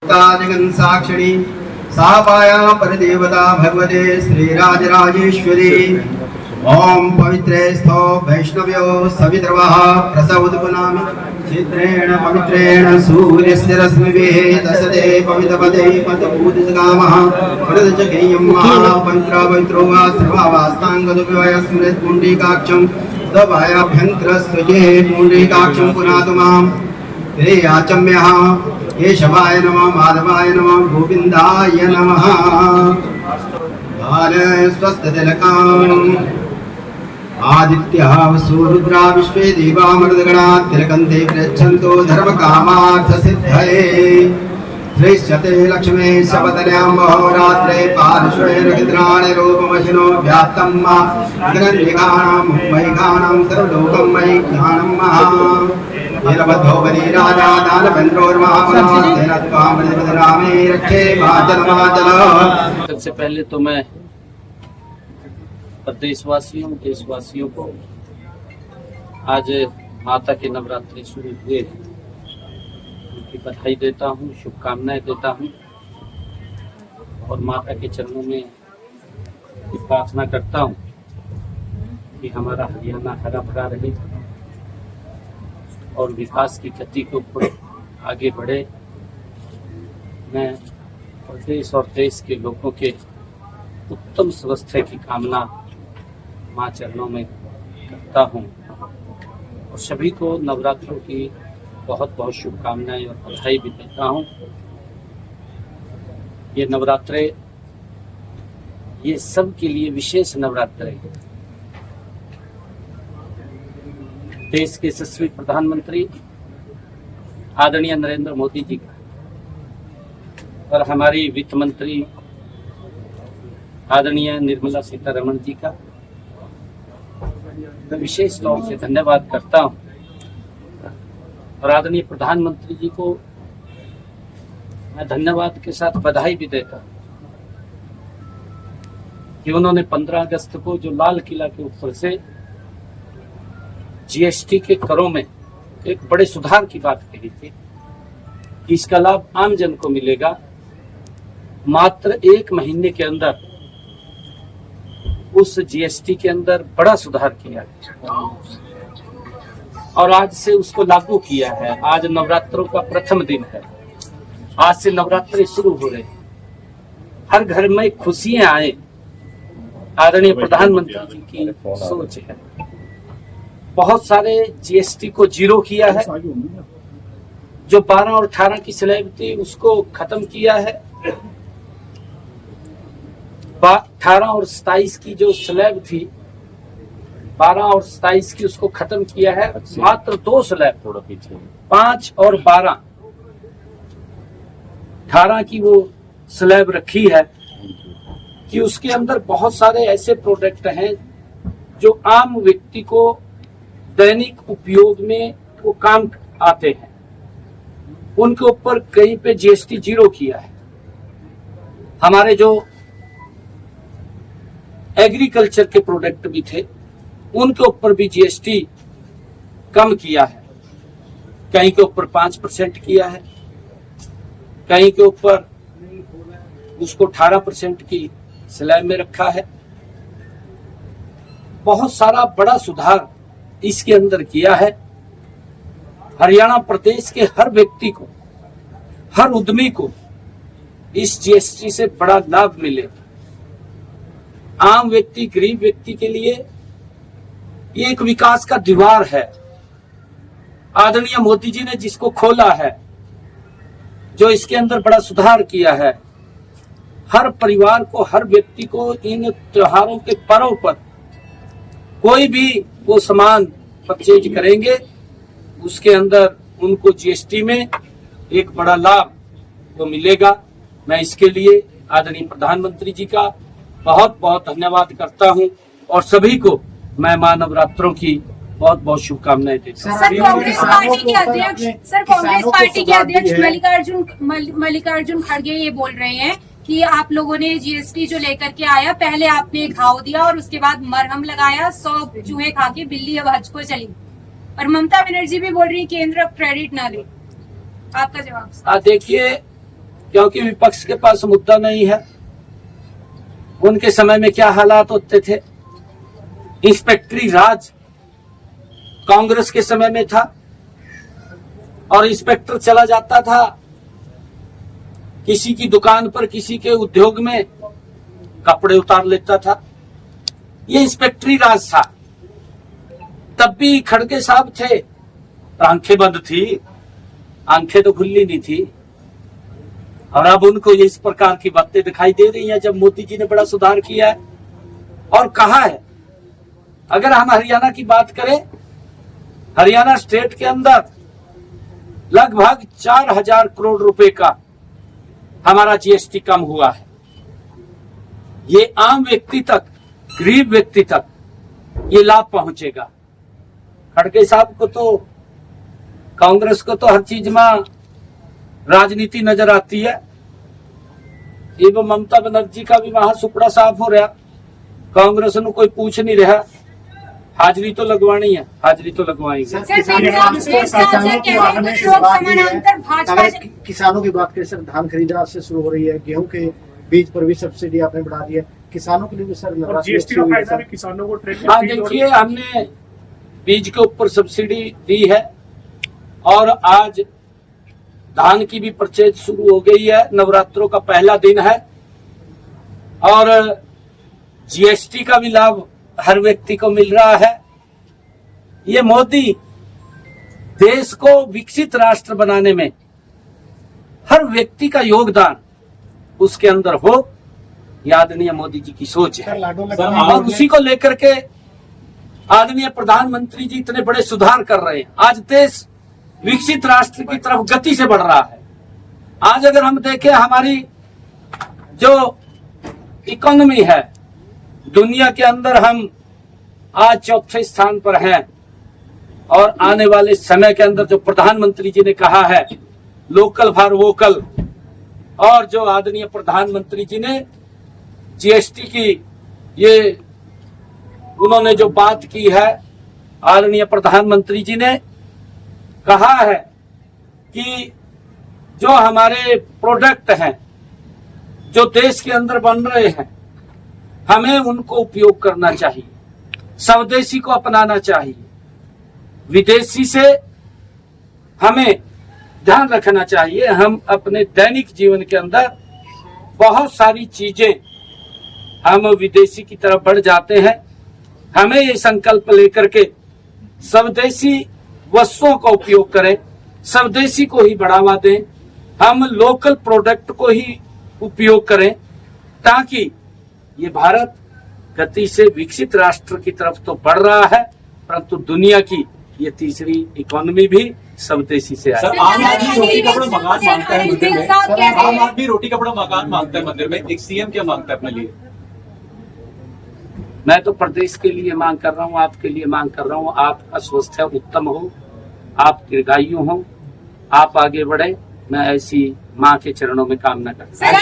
जगन साक्षिणी सापाया परदेवता भगवते श्रीराजराजेश्वरी। ओम पवित्रे स्थो वैष्णव्यो सवितर्वः प्रसवोत्पन्नामि चित्रेण पवित्रेण सूर्यस्य रश्मिभिः दशते पवित्रपदे पदभूतकामः वरदचकेयं महापवित्रो वा सर्वावास्ताङ्गदुपवय स्मृत पुण्डरीकाक्षं दवायाभ्यन्तरस्वजे पुण्डरीकाक्षं पुनातु माम् ते याचम्यः केशवाय नमः माधवाय नमः गोविन्दाय नमः। स्वस्तिलकाम् आदित्यः सूरुद्रा विश्वे देवा मरुद्गणा तिलकन्ते पृच्छन्तो धर्मकामार्थसिद्धये। दृश्यते लक्ष्मी शपथन्यां महोरात्रे पार्श्वे रविन्द्राणि रूपमशिनो व्याप्तं गगनमेघानां मैघानां सर्वलोकं मयि ज्ञानं महा। नीलबद्धो बलि राजा दानवेन्द्रोर्महाबलः त्वां प्रतिपदनामे रक्षे माचल। सबसे पहले तो मैं प्रदेशवासियों देशवासियों को आज माता के नवरात्रि शुरू हुए उनकी बधाई देता हूँ, शुभकामनाएं देता हूँ और माता के चरणों में प्रार्थना करता हूँ कि हमारा हरियाणा हरा भरा रहे और विकास की गति के ऊपर आगे बढ़े। मैं प्रदेश और देश के लोगों के उत्तम स्वास्थ्य की कामना माँ चरणों में करता हूँ और सभी को नवरात्रों की बहुत बहुत शुभकामनाएं और बधाई भी देता हूँ। ये नवरात्रे ये सब के लिए विशेष नवरात्रे हैं। देश के यशस्वी प्रधानमंत्री आदरणीय नरेंद्र मोदी जी का और हमारी वित्त मंत्री आदरणीय निर्मला सीतारमण जी का मैं विशेष तौर से धन्यवाद करता हूं और आदरणीय प्रधानमंत्री जी को मैं धन्यवाद के साथ बधाई भी देता हूं कि उन्होंने 15 अगस्त को जो लाल किला के ऊपर से जीएसटी के करों में एक बड़े सुधार की बात कही थी कि इसका लाभ आम जन को मिलेगा। मात्र 1 महीने के अंदर उस जीएसटी के अंदर बड़ा सुधार किया गया और आज से उसको लागू किया है। आज नवरात्रों का प्रथम दिन है, आज से नवरात्रि शुरू हो रहे हैं। हर घर में खुशियां आए, आदरणीय प्रधानमंत्री जी की सोच है। बहुत सारे जीएसटी को जीरो किया है, जो 12 और 18 की स्लैब थी उसको खत्म किया है। 18 और 27 की जो स्लैब थी 12 और 27 की उसको खत्म किया है। मात्र 2 स्लैब 5 और 12 18 की वो स्लैब रखी है कि उसके अंदर बहुत सारे ऐसे प्रोडक्ट हैं जो आम व्यक्ति को दैनिक उपयोग में वो काम आते हैं, उनके ऊपर कहीं पे जीएसटी जीरो किया है। हमारे जो एग्रीकल्चर के प्रोडक्ट भी थे उनके ऊपर भी जीएसटी कम किया है। कहीं के ऊपर 5% किया है, कहीं के ऊपर उसको 18% की स्लैब में रखा है। बहुत सारा बड़ा सुधार इसके अंदर किया है। हरियाणा प्रदेश के हर व्यक्ति को, हर उद्यमी को इस जीएसटी से बड़ा लाभ मिलेगा। आम व्यक्ति, गरीब व्यक्ति के लिए ये एक विकास का द्वार है। आदरणीय मोदी जी ने जिसको खोला है, जो इसके अंदर बड़ा सुधार किया है, हर परिवार को, हर व्यक्ति को इन त्योहारों के पर्व पर कोई भी वो सामान परचेज करेंगे उसके अंदर उनको जीएसटी में एक बड़ा लाभ तो मिलेगा। मैं इसके लिए आदरणीय प्रधानमंत्री जी का बहुत बहुत धन्यवाद करता हूं और सभी को मैं मां नवरात्रों की बहुत बहुत शुभकामनाएं देता हूं। सर, कांग्रेस पार्टी के अध्यक्ष मल्लिकार्जुन खड़गे ये बोल रहे हैं कि आप लोगों ने जीएसटी जो लेकर के आया, पहले आपने घाव दिया और उसके बाद मरहम लगाया, 100 चूहे खा के बिल्ली अब हज को चली। और ममता बनर्जी भी बोल रही है केंद्र अब क्रेडिट ना ले। आपका जवाब? देखिए, क्योंकि विपक्ष के पास मुद्दा नहीं है। उनके समय में क्या हालात होते थे, इंस्पेक्टरी राज कांग्रेस के समय में था और इंस्पेक्टर चला जाता था किसी की दुकान पर, किसी के उद्योग में कपड़े उतार लेता था। ये इंस्पेक्टरी राज था। तब भी खड़गे साहब थे, आंखें बंद थी, आंखें तो खुली नहीं थी। और अब उनको ये इस प्रकार की बातें दिखाई दे रही हैं जब मोदी जी ने बड़ा सुधार किया है और कहा है। अगर हम हरियाणा की बात करें, हरियाणा स्टेट के अंदर लगभग 4000 करोड़ रुपए का हमारा जीएसटी कम हुआ है। ये आम व्यक्ति तक, गरीब व्यक्ति तक ये लाभ पहुंचेगा। खड़गे साहब को तो, कांग्रेस को तो हर चीज में राजनीति नजर आती है। एवं ममता बनर्जी का भी वहां सुपड़ा साफ हो रहा, कांग्रेस ने कोई पूछ नहीं रहा। हाजिरी तो लगवानी है, हाजिरी तो लगवाएंगे। अगर किसानों की बात करें सर, धान खरीदा से शुरू हो रही है, गेहूं के बीज पर भी सब्सिडी आपने बढ़ा दी है, किसानों के लिए भी सर जीएसटी का फायदा भी किसानों को ट्रेड। हाँ देखिए, हमने बीज के ऊपर सब्सिडी दी है और आज धान की भी परचेज शुरू हो गई है। नवरात्रों का पहला दिन है और जीएसटी का भी लाभ हर व्यक्ति को मिल रहा है। ये मोदी देश को विकसित राष्ट्र बनाने में हर व्यक्ति का योगदान उसके अंदर हो, ये आदरणीय मोदी जी की सोच है। और उसी को लेकर के आदरणीय प्रधानमंत्री जी इतने बड़े सुधार कर रहे हैं। आज देश विकसित राष्ट्र की तरफ गति से बढ़ रहा है। आज अगर हम देखें, हमारी जो इकोनॉमी है दुनिया के अंदर, हम आज 4थे स्थान पर हैं और आने वाले समय के अंदर जो प्रधानमंत्री जी ने कहा है लोकल फॉर वोकल, और जो आदरणीय प्रधानमंत्री जी ने जीएसटी की ये उन्होंने जो बात की है, आदरणीय प्रधानमंत्री जी ने कहा है कि जो हमारे प्रोडक्ट हैं जो देश के अंदर बन रहे हैं, हमें उनको उपयोग करना चाहिए, स्वदेशी को अपनाना चाहिए। विदेशी से हमें ध्यान रखना चाहिए। हम अपने दैनिक जीवन के अंदर बहुत सारी चीजें हम विदेशी की तरफ बढ़ जाते हैं। हमें ये संकल्प लेकर के स्वदेशी वस्तुओं का उपयोग करें, स्वदेशी को ही बढ़ावा दें, हम लोकल प्रोडक्ट को ही उपयोग करें, ताकि ये भारत गति से विकसित राष्ट्र की तरफ तो बढ़ रहा है, परंतु दुनिया की ये तीसरी इकोनॉमी भी स्वदेशी से आए। आम आदमी रोटी कपड़ा मकान मांगता है मंदिर में, आम आदमी रोटी कपड़ा मकान मांगता है मंदिर में, एक सीएम क्या मांगता है अपने लिए? मैं तो प्रदेश के लिए मांग कर रहा हूँ, आपके लिए मांग कर रहा हूँ। आपका स्वास्थ्य उत्तम हो, आप दीर्घायु हो, आप आगे बढ़े, मैं ऐसी माँ के चरणों में कामना करता हूँ।